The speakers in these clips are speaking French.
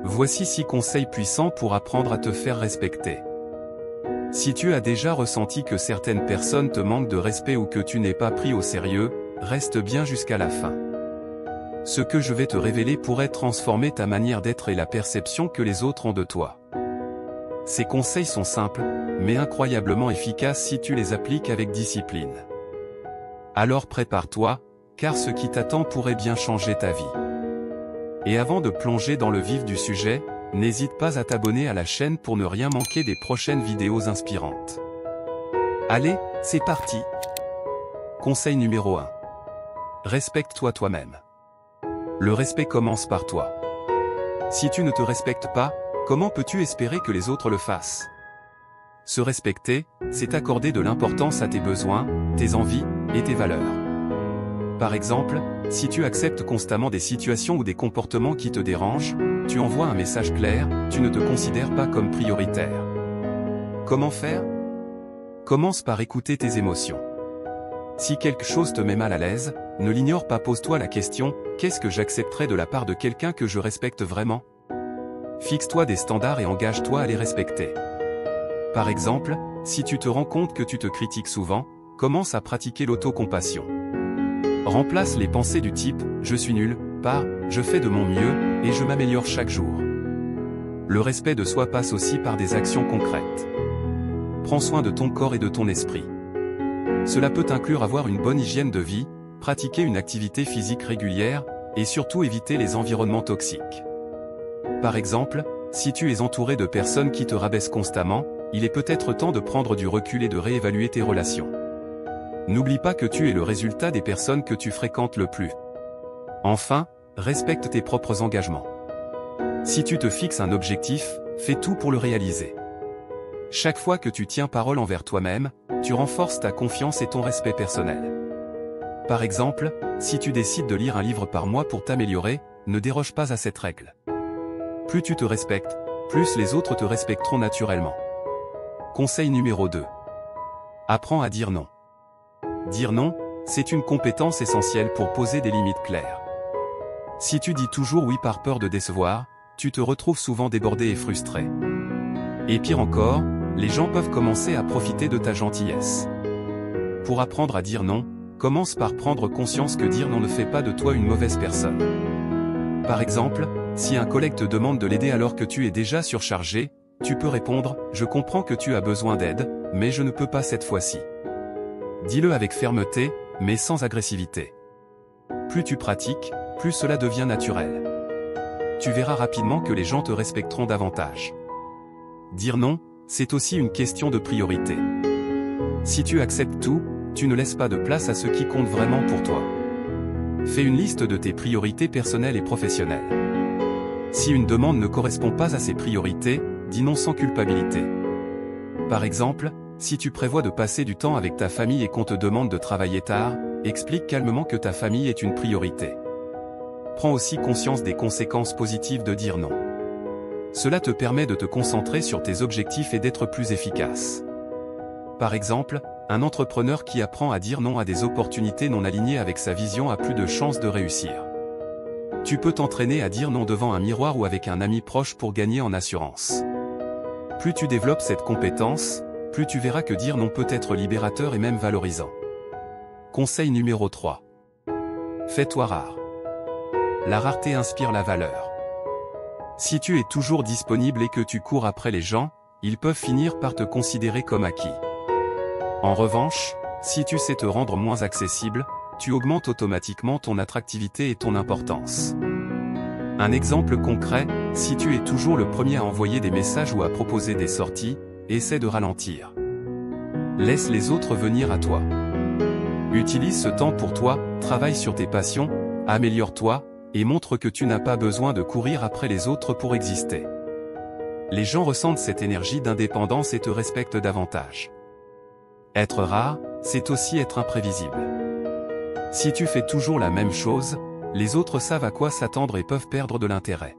Voici 6 conseils puissants pour apprendre à te faire respecter. Si tu as déjà ressenti que certaines personnes te manquent de respect ou que tu n'es pas pris au sérieux, reste bien jusqu'à la fin. Ce que je vais te révéler pourrait transformer ta manière d'être et la perception que les autres ont de toi. Ces conseils sont simples, mais incroyablement efficaces si tu les appliques avec discipline. Alors prépare-toi, car ce qui t'attend pourrait bien changer ta vie. Et avant de plonger dans le vif du sujet, n'hésite pas à t'abonner à la chaîne pour ne rien manquer des prochaines vidéos inspirantes. Allez, c'est parti! Conseil numéro 1. Respecte-toi toi-même. Le respect commence par toi. Si tu ne te respectes pas, comment peux-tu espérer que les autres le fassent? Se respecter, c'est accorder de l'importance à tes besoins, tes envies et tes valeurs. Par exemple, si tu acceptes constamment des situations ou des comportements qui te dérangent, tu envoies un message clair, tu ne te considères pas comme prioritaire. Comment faire? Commence par écouter tes émotions. Si quelque chose te met mal à l'aise, ne l'ignore pas, pose-toi la question, qu'est-ce que j'accepterais de la part de quelqu'un que je respecte vraiment? Fixe-toi des standards et engage-toi à les respecter. Par exemple, si tu te rends compte que tu te critiques souvent, commence à pratiquer l'autocompassion. Remplace les pensées du type « je suis nul » par « je fais de mon mieux et je m'améliore chaque jour ». Le respect de soi passe aussi par des actions concrètes. Prends soin de ton corps et de ton esprit. Cela peut inclure avoir une bonne hygiène de vie, pratiquer une activité physique régulière, et surtout éviter les environnements toxiques. Par exemple, si tu es entouré de personnes qui te rabaissent constamment, il est peut-être temps de prendre du recul et de réévaluer tes relations. N'oublie pas que tu es le résultat des personnes que tu fréquentes le plus. Enfin, respecte tes propres engagements. Si tu te fixes un objectif, fais tout pour le réaliser. Chaque fois que tu tiens parole envers toi-même, tu renforces ta confiance et ton respect personnel. Par exemple, si tu décides de lire un livre par mois pour t'améliorer, ne déroge pas à cette règle. Plus tu te respectes, plus les autres te respecteront naturellement. Conseil numéro 2. Apprends à dire non. Dire non, c'est une compétence essentielle pour poser des limites claires. Si tu dis toujours oui par peur de décevoir, tu te retrouves souvent débordé et frustré. Et pire encore, les gens peuvent commencer à profiter de ta gentillesse. Pour apprendre à dire non, commence par prendre conscience que dire non ne fait pas de toi une mauvaise personne. Par exemple, si un collègue te demande de l'aider alors que tu es déjà surchargé, tu peux répondre « Je comprends que tu as besoin d'aide, mais je ne peux pas cette fois-ci ». Dis-le avec fermeté, mais sans agressivité. Plus tu pratiques, plus cela devient naturel. Tu verras rapidement que les gens te respecteront davantage. Dire non, c'est aussi une question de priorité. Si tu acceptes tout, tu ne laisses pas de place à ce qui compte vraiment pour toi. Fais une liste de tes priorités personnelles et professionnelles. Si une demande ne correspond pas à ces priorités, dis non sans culpabilité. Par exemple, si tu prévois de passer du temps avec ta famille et qu'on te demande de travailler tard, explique calmement que ta famille est une priorité. Prends aussi conscience des conséquences positives de dire non. Cela te permet de te concentrer sur tes objectifs et d'être plus efficace. Par exemple, un entrepreneur qui apprend à dire non à des opportunités non alignées avec sa vision a plus de chances de réussir. Tu peux t'entraîner à dire non devant un miroir ou avec un ami proche pour gagner en assurance. Plus tu développes cette compétence, plus tu verras que dire non peut être libérateur et même valorisant. Conseil numéro 3. Fais-toi rare. La rareté inspire la valeur. Si tu es toujours disponible et que tu cours après les gens, ils peuvent finir par te considérer comme acquis. En revanche, si tu sais te rendre moins accessible, tu augmentes automatiquement ton attractivité et ton importance. Un exemple concret, si tu es toujours le premier à envoyer des messages ou à proposer des sorties, essaie de ralentir. Laisse les autres venir à toi. Utilise ce temps pour toi, travaille sur tes passions, améliore-toi, et montre que tu n'as pas besoin de courir après les autres pour exister. Les gens ressentent cette énergie d'indépendance et te respectent davantage. Être rare, c'est aussi être imprévisible. Si tu fais toujours la même chose, les autres savent à quoi s'attendre et peuvent perdre de l'intérêt.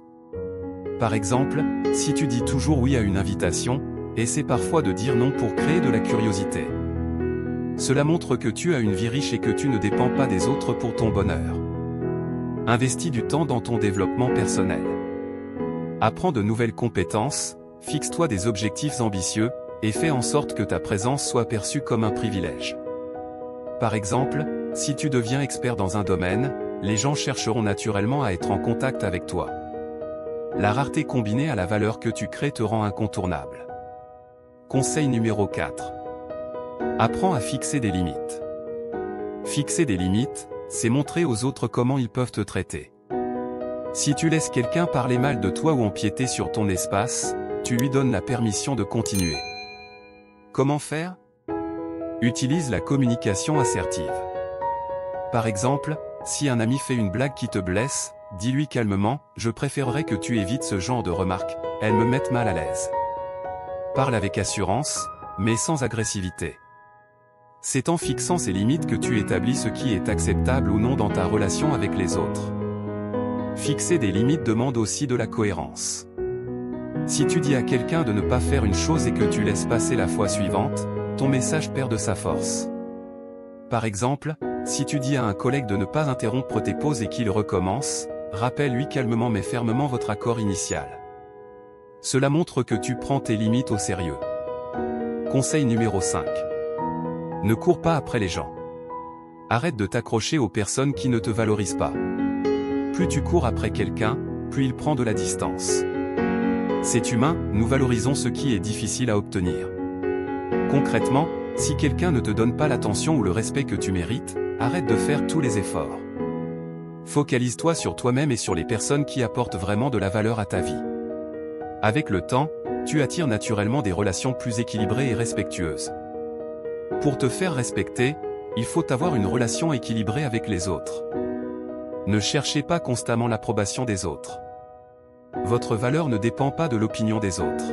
Par exemple, si tu dis toujours oui à une invitation, essaie parfois de dire non pour créer de la curiosité. Cela montre que tu as une vie riche et que tu ne dépends pas des autres pour ton bonheur. Investis du temps dans ton développement personnel. Apprends de nouvelles compétences, fixe-toi des objectifs ambitieux, et fais en sorte que ta présence soit perçue comme un privilège. Par exemple, si tu deviens expert dans un domaine, les gens chercheront naturellement à être en contact avec toi. La rareté combinée à la valeur que tu crées te rend incontournable. Conseil numéro 4. Apprends à fixer des limites. Fixer des limites, c'est montrer aux autres comment ils peuvent te traiter. Si tu laisses quelqu'un parler mal de toi ou empiéter sur ton espace, tu lui donnes la permission de continuer. Comment faire? Utilise la communication assertive. Par exemple, si un ami fait une blague qui te blesse, dis-lui calmement « Je préférerais que tu évites ce genre de remarques, elles me mettent mal à l'aise. » Parle avec assurance, mais sans agressivité. C'est en fixant ces limites que tu établis ce qui est acceptable ou non dans ta relation avec les autres. Fixer des limites demande aussi de la cohérence. Si tu dis à quelqu'un de ne pas faire une chose et que tu laisses passer la fois suivante, ton message perd de sa force. Par exemple, si tu dis à un collègue de ne pas interrompre tes pauses et qu'il recommence, rappelle-lui calmement mais fermement votre accord initial. Cela montre que tu prends tes limites au sérieux. Conseil numéro 5. Ne cours pas après les gens. Arrête de t'accrocher aux personnes qui ne te valorisent pas. Plus tu cours après quelqu'un, plus il prend de la distance. C'est humain, nous valorisons ce qui est difficile à obtenir. Concrètement, si quelqu'un ne te donne pas l'attention ou le respect que tu mérites, arrête de faire tous les efforts. Focalise-toi sur toi-même et sur les personnes qui apportent vraiment de la valeur à ta vie. Avec le temps, tu attires naturellement des relations plus équilibrées et respectueuses. Pour te faire respecter, il faut avoir une relation équilibrée avec les autres. Ne cherchez pas constamment l'approbation des autres. Votre valeur ne dépend pas de l'opinion des autres.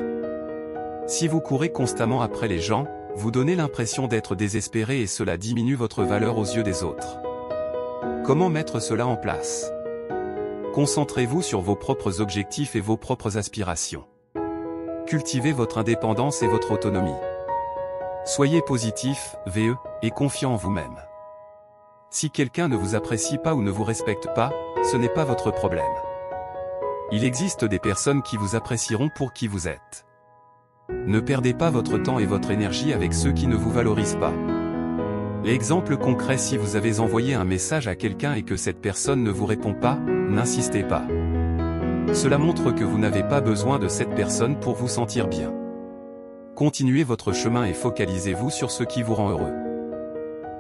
Si vous courez constamment après les gens, vous donnez l'impression d'être désespéré et cela diminue votre valeur aux yeux des autres. Comment mettre cela en place? Concentrez-vous sur vos propres objectifs et vos propres aspirations. Cultivez votre indépendance et votre autonomie. Soyez positif, VE, et confiant en vous-même. Si quelqu'un ne vous apprécie pas ou ne vous respecte pas, ce n'est pas votre problème. Il existe des personnes qui vous apprécieront pour qui vous êtes. Ne perdez pas votre temps et votre énergie avec ceux qui ne vous valorisent pas. L'exemple concret: si vous avez envoyé un message à quelqu'un et que cette personne ne vous répond pas, n'insistez pas. Cela montre que vous n'avez pas besoin de cette personne pour vous sentir bien. Continuez votre chemin et focalisez-vous sur ce qui vous rend heureux.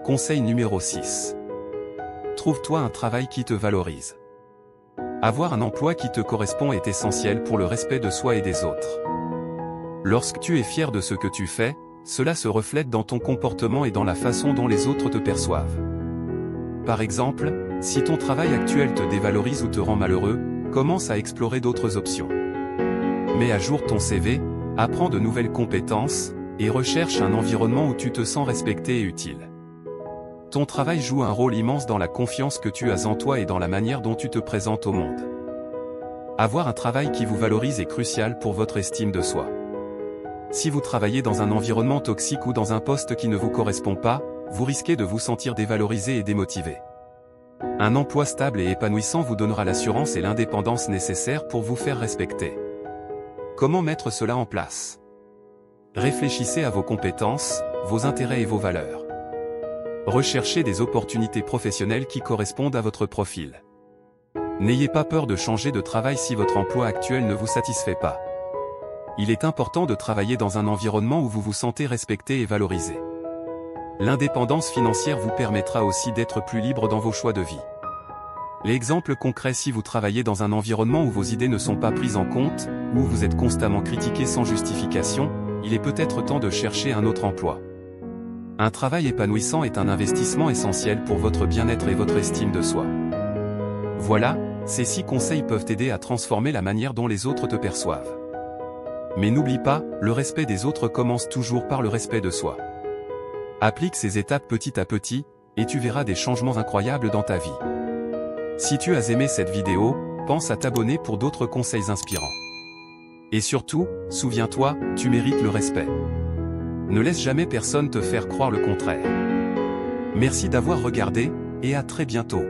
Conseil numéro 6. Trouve-toi un travail qui te valorise. Avoir un emploi qui te correspond est essentiel pour le respect de soi et des autres. Lorsque tu es fier de ce que tu fais, cela se reflète dans ton comportement et dans la façon dont les autres te perçoivent. Par exemple, si ton travail actuel te dévalorise ou te rend malheureux, commence à explorer d'autres options. Mets à jour ton CV, apprends de nouvelles compétences, et recherche un environnement où tu te sens respecté et utile. Ton travail joue un rôle immense dans la confiance que tu as en toi et dans la manière dont tu te présentes au monde. Avoir un travail qui vous valorise est crucial pour votre estime de soi. Si vous travaillez dans un environnement toxique ou dans un poste qui ne vous correspond pas, vous risquez de vous sentir dévalorisé et démotivé. Un emploi stable et épanouissant vous donnera l'assurance et l'indépendance nécessaires pour vous faire respecter. Comment mettre cela en place? Réfléchissez à vos compétences, vos intérêts et vos valeurs. Recherchez des opportunités professionnelles qui correspondent à votre profil. N'ayez pas peur de changer de travail si votre emploi actuel ne vous satisfait pas. Il est important de travailler dans un environnement où vous vous sentez respecté et valorisé. L'indépendance financière vous permettra aussi d'être plus libre dans vos choix de vie. L'exemple concret: si vous travaillez dans un environnement où vos idées ne sont pas prises en compte, où vous êtes constamment critiqué sans justification, il est peut-être temps de chercher un autre emploi. Un travail épanouissant est un investissement essentiel pour votre bien-être et votre estime de soi. Voilà, ces 6 conseils peuvent t'aider à transformer la manière dont les autres te perçoivent. Mais n'oublie pas, le respect des autres commence toujours par le respect de soi. Applique ces étapes petit à petit, et tu verras des changements incroyables dans ta vie. Si tu as aimé cette vidéo, pense à t'abonner pour d'autres conseils inspirants. Et surtout, souviens-toi, tu mérites le respect. Ne laisse jamais personne te faire croire le contraire. Merci d'avoir regardé, et à très bientôt.